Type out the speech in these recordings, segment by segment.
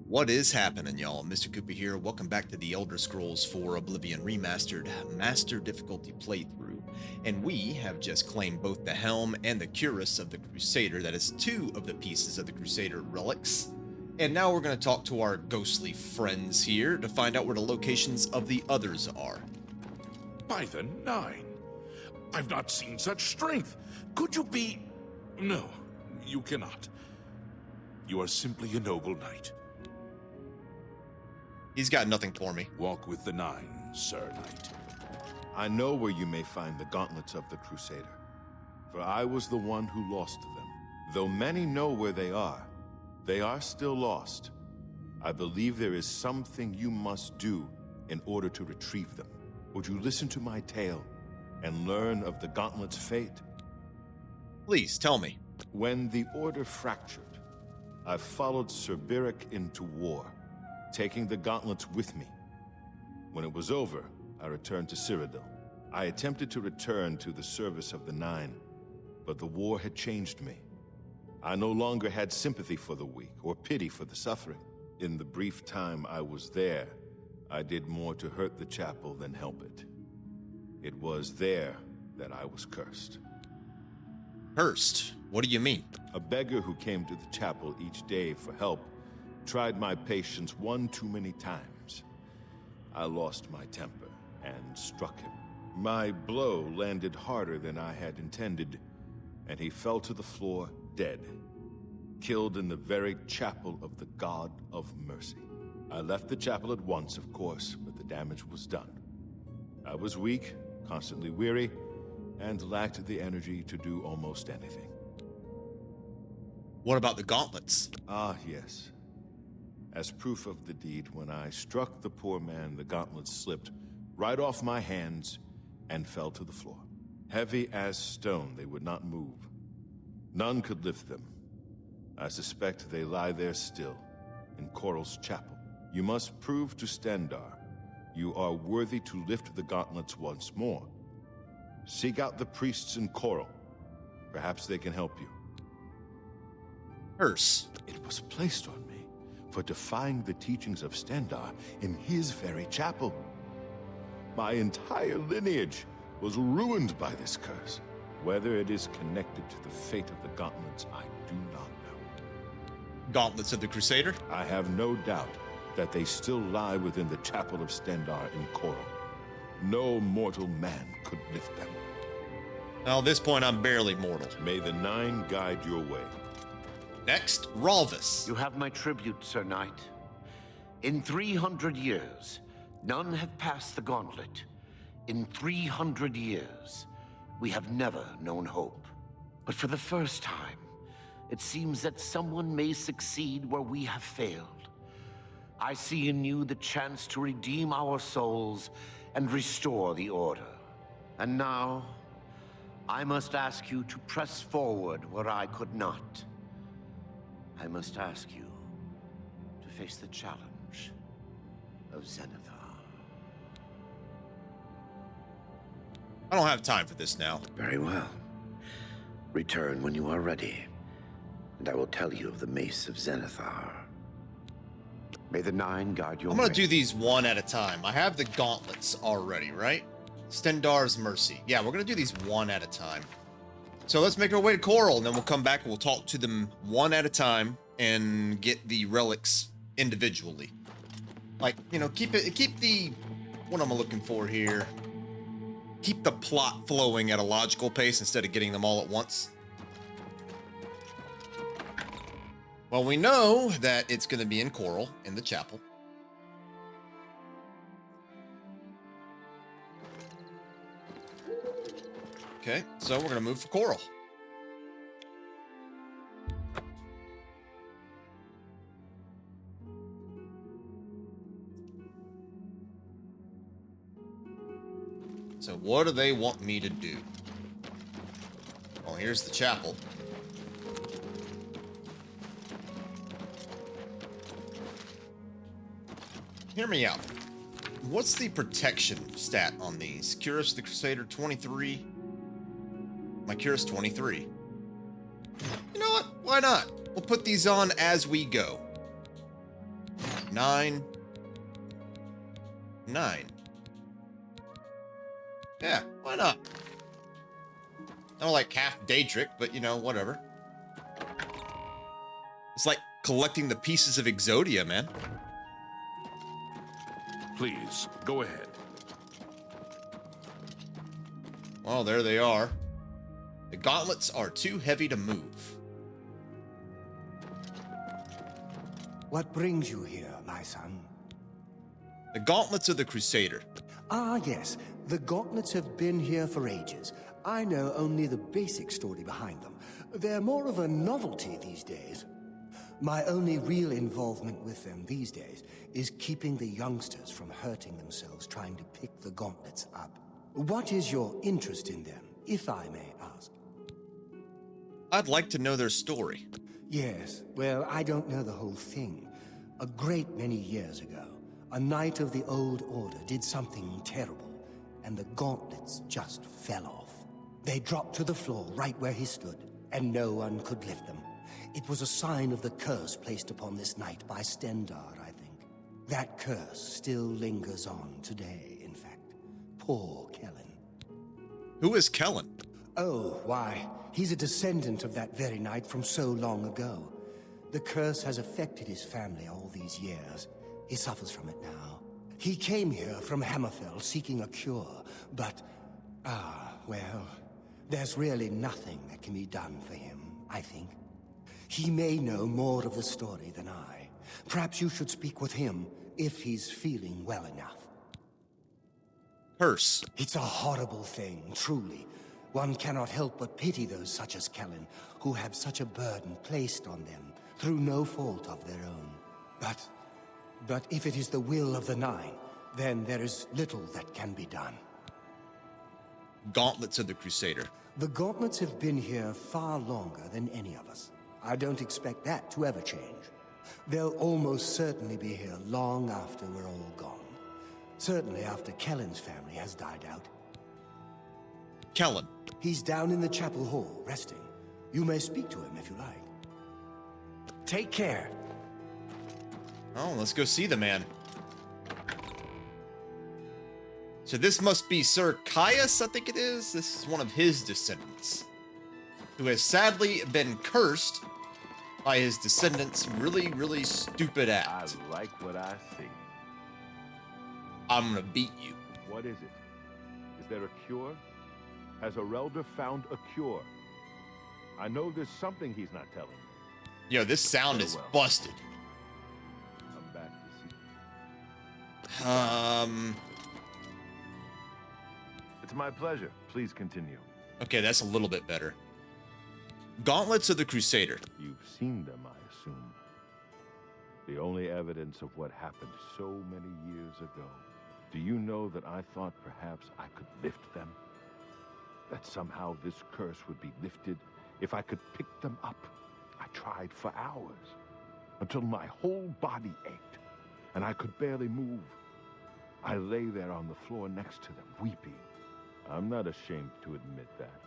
What is happening, y'all? Mr. Cooper here. Welcome back to the Elder Scrolls 4 Oblivion Remastered Master Difficulty playthrough. And we have just claimed both the Helm and the Cuirass of the Crusader. That is two of the pieces of the Crusader relics. And now we're going to talk to our ghostly friends here to find out where the locations of the others are. By the Nine, I've not seen such strength. Could you be... No, you cannot. You are simply a noble knight. He's got nothing for me. Walk with the Nine, Sir Knight. I know where you may find the Gauntlets of the Crusader, for I was the one who lost them. Though many know where they are still lost. I believe there is something you must do in order to retrieve them. Would you listen to my tale and learn of the Gauntlet's fate? Please, tell me. When the Order fractured, I followed Sir Beric into war, taking the Gauntlets with me. When it was over, I returned to Cyrodiil. I attempted to return to the service of the Nine, but the war had changed me. I no longer had sympathy for the weak or pity for the suffering. In the brief time I was there, I did more to hurt the chapel than help it. It was there that I was cursed. Cursed? What do you mean? A beggar who came to the chapel each day for help tried my patience one too many times. I lost my temper and struck him. My blow landed harder than I had intended, and he fell to the floor dead, killed in the very chapel of the God of Mercy. I left the chapel at once, of course, but the damage was done. I was weak, constantly weary, and lacked the energy to do almost anything. What about the gauntlets? Ah, yes. As proof of the deed, when I struck the poor man, the gauntlets slipped right off my hands and fell to the floor. Heavy as stone, they would not move. None could lift them. I suspect they lie there still, in Chorrol Chapel. You must prove to Stendarr you are worthy to lift the gauntlets once more. Seek out the priests in Chorrol. Perhaps they can help you. Curse. It was placed on me for defying the teachings of Stendarr in his very chapel. My entire lineage was ruined by this curse. Whether it is connected to the fate of the gauntlets, I do not know. Gauntlets of the Crusader? I have no doubt that they still lie within the Chapel of Stendarr in Chorrol. No mortal man could lift them. Now, at this point, I'm barely mortal. May the Nine guide your way. Next, Ralvis. You have my tribute, Sir Knight. In 300 years, none have passed the gauntlet. In 300 years, we have never known hope. But for the first time, it seems that someone may succeed where we have failed. I see in you the chance to redeem our souls and restore the Order. And now, I must ask you to press forward where I could not. I must ask you to face the challenge of Zenithar. I don't have time for this now. Very well. Return when you are ready, and I will tell you of the Mace of Zenithar. May the Nine guide your I'm gonna way. do these one at a time. I have the gauntlets already, right? Stendarr's Mercy. Yeah, we're gonna do these one at a time. So let's make our way to Chorrol, and then we'll come back and we'll talk to them one at a time and get the relics individually. Like, you know, keep the, what am I looking for here? Keep the plot flowing at a logical pace instead of getting them all at once. Well, we know that it's going to be in Chorrol, in the chapel. Okay, so we're going to move for Chorrol. So what do they want me to do? Well, here's the chapel. Hear me out. What's the protection stat on these? Cuirass the Crusader 23. My Cuirass 23. You know what? Why not? We'll put these on as we go. 9. 9. Yeah, why not? I don't like half Daedric, but you know, whatever. It's like collecting the pieces of Exodia, man. Please, go ahead. Well, there they are. The gauntlets are too heavy to move. What brings you here, my son? The gauntlets of the Crusader. Ah, yes. The Gauntlets have been here for ages. I know only the basic story behind them. They're more of a novelty these days. My only real involvement with them these days is keeping the youngsters from hurting themselves trying to pick the Gauntlets up. What is your interest in them, if I may ask? I'd like to know their story. Yes, well, I don't know the whole thing. A great many years ago, a knight of the Old Order did something terrible, and the Gauntlets just fell off. They dropped to the floor right where he stood, and no one could lift them. It was a sign of the curse placed upon this knight by Stendarr, I think. That curse still lingers on today, in fact. Poor Kellen. Who is Kellen? Oh, why, he's a descendant of that very knight from so long ago. The curse has affected his family all these years. He suffers from it now. He came here from Hammerfell seeking a cure, but, well, there's really nothing that can be done for him, I think. He may know more of the story than I. Perhaps you should speak with him if he's feeling well enough. Curse. It's a horrible thing, truly. One cannot help but pity those such as Kellen, who have such a burden placed on them through no fault of their own. But if it is the will of the Nine, then there is little that can be done. Gauntlets of the Crusader. The Gauntlets have been here far longer than any of us. I don't expect that to ever change. They'll almost certainly be here long after we're all gone. Certainly after Kellen's family has died out. Kellen. He's down in the chapel hall, resting. You may speak to him if you like. Take care. Oh, let's go see the man. So this must be Sir Caius, I think it is. This is one of his descendants, who has sadly been cursed by his descendants' really, really stupid I act. like what I see. I'm gonna beat you. What is it? Is there a cure? Has Arelder found a cure? I know there's something he's not telling me. Yo, this sound is busted. I'm back to see. It's my pleasure. Please continue. Okay, that's a little bit better. Gauntlets of the Crusader. You've seen them, I assume. The only evidence of what happened so many years ago. Do you know that I thought perhaps I could lift them? That somehow this curse would be lifted if I could pick them up. I tried for hours, until my whole body ached, and I could barely move. I lay there on the floor next to them, weeping. I'm not ashamed to admit that.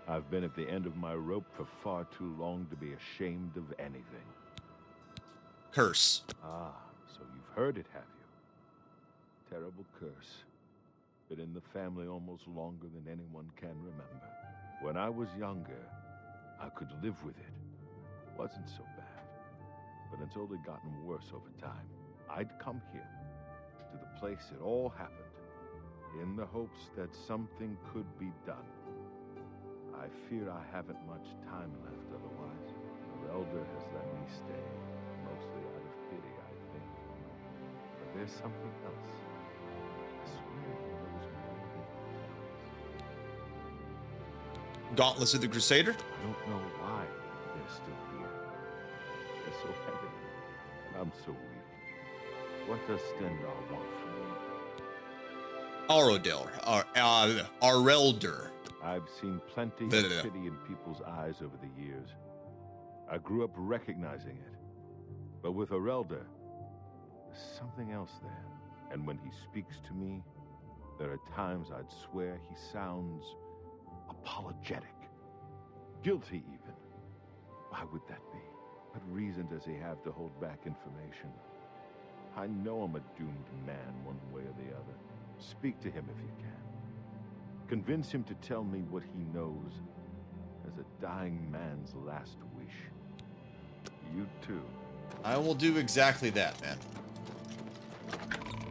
I've been at the end of my rope for far too long to be ashamed of anything. Curse. Ah, so you've heard it, have you? Terrible curse. Been in the family almost longer than anyone can remember. When I was younger, I could live with it. Wasn't so bad. But it's only gotten worse over time. I'd come here, to the place it all happened, in the hopes that something could be done. I fear I haven't much time left otherwise. The elder has let me stay, mostly out of pity, I think. But there's something else. I swear he knows more than he tells. Gauntlets of the Crusader. I don't know why they're still here. They're so heavy, and I'm so weak. What does Stendarr want from me? Arelder. I've seen plenty of pity in people's eyes over the years. I grew up recognizing it. But with Arelder, there's something else there. And when he speaks to me, there are times I'd swear he sounds apologetic. Guilty, even. Why would that be? What reason does he have to hold back information? I know I'm a doomed man one way or the other. Speak to him if you can. Convince him to tell me what he knows as a dying man's last wish. You too. I will do exactly that, man.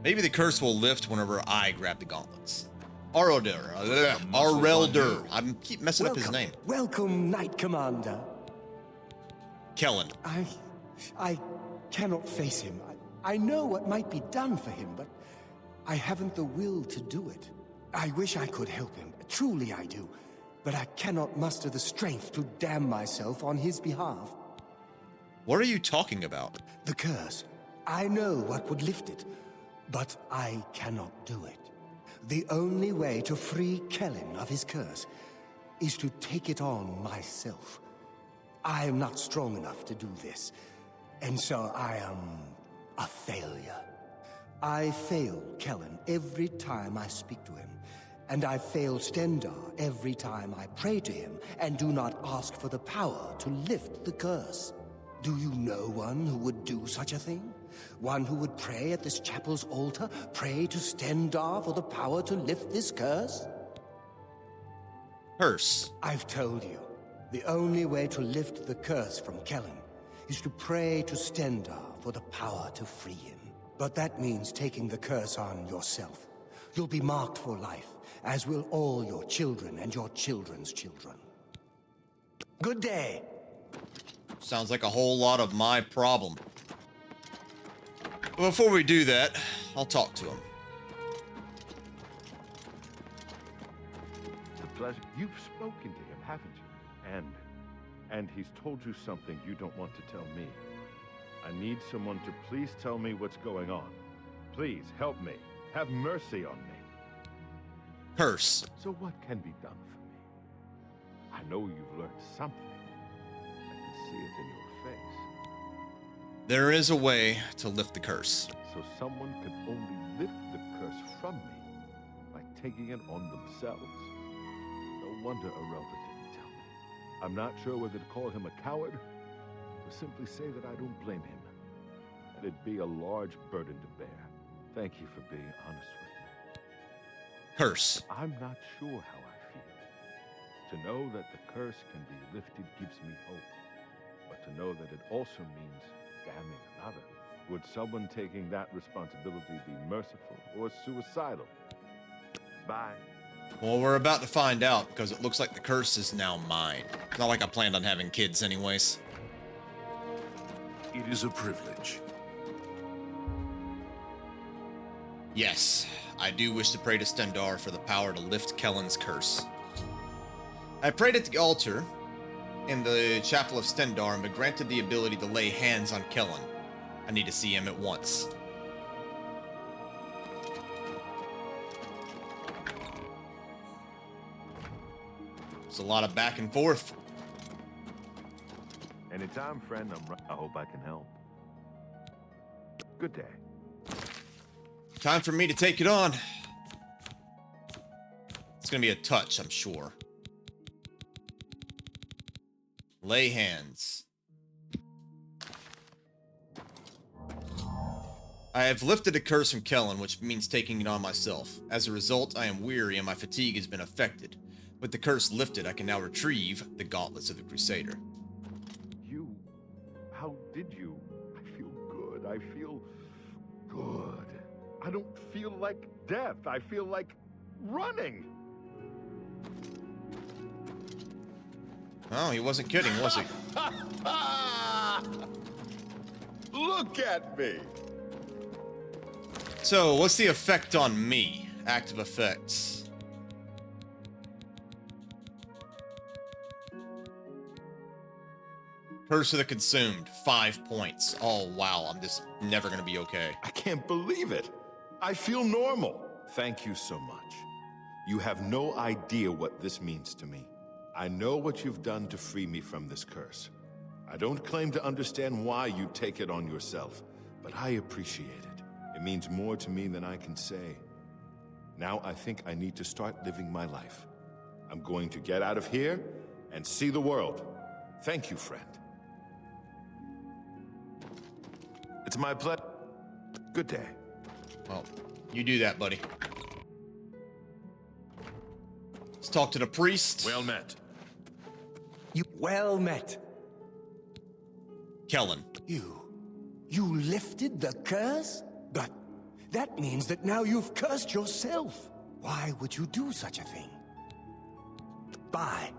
Maybe the curse will lift whenever I grab the gauntlets. Arelder. I keep messing up his name. Welcome, Knight Commander. Kellen. I cannot face him. I know what might be done for him, but I haven't the will to do it. I wish I could help him. Truly I do. But I cannot muster the strength to damn myself on his behalf. What are you talking about? The curse. I know what would lift it, but I cannot do it. The only way to free Kellen of his curse is to take it on myself. I am not strong enough to do this, and so I am a failure. I fail Kellen every time I speak to him, and I fail Stendarr every time I pray to him and do not ask for the power to lift the curse. Do you know one who would do such a thing? One who would pray at this chapel's altar, pray to Stendarr for the power to lift this curse? Curse. I've told you, the only way to lift the curse from Kellen is to pray to Stendarr for the power to free him. But that means taking the curse on yourself. You'll be marked for life, as will all your children and your children's children. Good day. Sounds like a whole lot of my problem. Before we do that, I'll talk to him. The pleasure. You've spoken to him, haven't you? And he's told you something you don't want to tell me. I need someone to please tell me what's going on. Please help me. Have mercy on me. Curse. So what can be done for me? I know you've learned something. I can see it in your face. There is a way to lift the curse. So someone could only lift the curse from me by taking it on themselves. No wonder Arelda didn't tell me. I'm not sure whether to call him a coward or simply say that I don't blame him. And it'd be a large burden to bear. Thank you for being honest with me. Curse. I'm not sure how I feel. To know that the curse can be lifted gives me hope. But to know that it also means damning another. Would someone taking that responsibility be merciful or suicidal? Bye. Well, we're about to find out, because it looks like the curse is now mine. It's not like I planned on having kids anyways. It is a privilege. Yes, I do wish to pray to Stendarr for the power to lift Kellen's curse. I prayed at the altar in the Chapel of Stendarr and been granted the ability to lay hands on Kellen. I need to see him at once. It's a lot of back and forth. Anytime, friend. I hope I can help. Good day. Time for me to take it on. It's gonna be a touch, I'm sure. Lay hands. I have lifted a curse from Kellen, which means taking it on myself. As a result, I am weary and my fatigue has been affected. With the curse lifted, I can now retrieve the Gauntlets of the Crusader. How did you? I feel good. I feel good. I don't feel like death. I feel like running. Oh, he wasn't kidding, was he? Look at me. So, what's the effect on me? Active effects. Curse of the Consumed, 5 points. Oh, wow, I'm just never gonna be okay. I can't believe it. I feel normal. Thank you so much. You have no idea what this means to me. I know what you've done to free me from this curse. I don't claim to understand why you take it on yourself, but I appreciate it. It means more to me than I can say. Now I think I need to start living my life. I'm going to get out of here and see the world. Thank you, friend. It's my pleasure. Good day. Well, you do that, buddy. Let's talk to the priest. Well met. You well met. Kellen. You lifted the curse? But that means that now you've cursed yourself. Why would you do such a thing? Bye.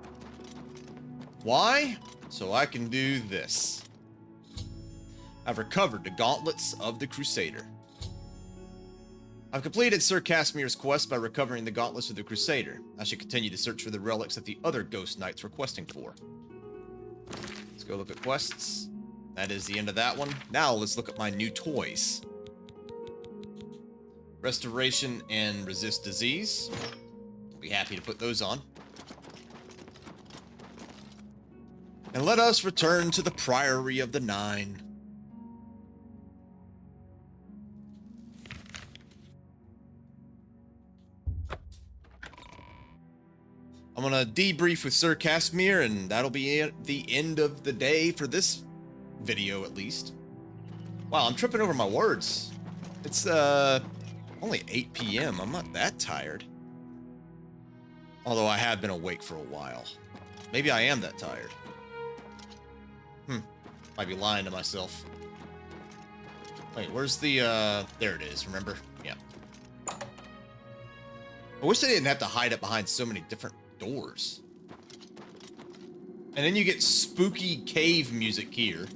Why? So I can do this. I've recovered the Gauntlets of the Crusader. I've completed Sir Casimir's quest by recovering the Gauntlets of the Crusader. I should continue to search for the relics that the other ghost knights were questing for. Let's go look at quests. That is the end of that one. Now let's look at my new toys. Restoration and resist disease. Be happy to put those on. And let us return to the Priory of the Nine. I'm gonna debrief with Sir Casimir, and that'll be the end of the day for this video, at least. Wow, I'm tripping over my words. It's only 8 p.m. I'm not that tired. Although I have been awake for a while. Maybe I am that tired. Might be lying to myself. Wait, where's the, there it is, remember? Yeah. I wish they didn't have to hide it behind so many different doors. And then you get spooky cave music here,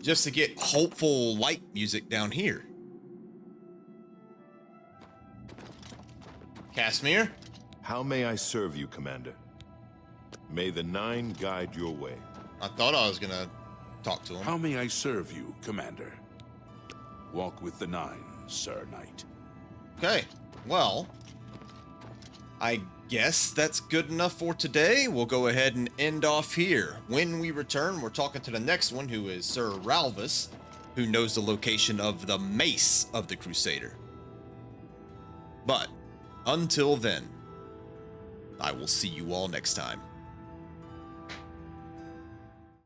just to get hopeful light music down here. Casimir? How may I serve you, Commander? May the Nine guide your way. I thought I was gonna talk to him. How may I serve you, Commander? Walk with the Nine, Sir Knight. Okay, well, I guess that's good enough for today. We'll go ahead and end off here. When we return, we're talking to the next one, who is Sir Ralvis, who knows the location of the Mace of the Crusader. But until then, I will see you all next time.